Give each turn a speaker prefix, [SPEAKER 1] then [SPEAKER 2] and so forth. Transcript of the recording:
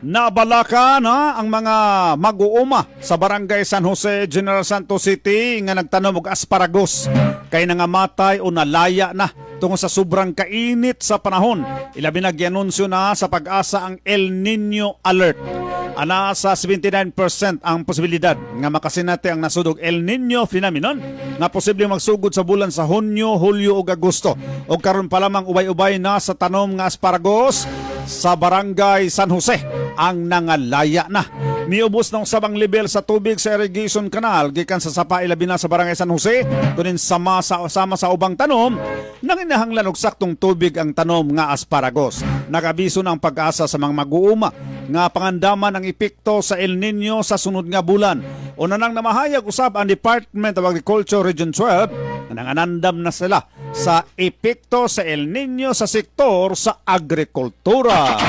[SPEAKER 1] Nabalaka na ang mga mag-uuma sa Barangay San Jose, General Santos City nga nagtanom og asparagus kay nangamatay o nalaya na tungod sa sobrang kainit sa panahon. Ilabi na gianunsyo na sa pag-asa ang El Nino Alert. Ana sa 79% ang posibilidad nga makasinati ang nasudog El Nino phenomenon nga posibleng magsugod sa bulan sa Hunyo, Hulyo ug Agosto. O karon pa lamang ubay-ubay na sa tanom nga asparagus sa Barangay San Jose ang nangalaya na. Miubos ng sabang level sa tubig sa irrigation canal gikan sa sapa ilabi na sa Barangay San Jose kunin sama sa ubang tanom nanginahanglan og saktong tubig ang tanom nga asparagus. Nagabiso ng pag-asa sa mga mag-uuma nga pangandaman ang epekto sa El Nino sa sunod nga bulan. Una nang namahayag usab ang Department of Agriculture Region 12 na nanganandam na sila sa epekto sa El Nino sa sektor sa agrikultura.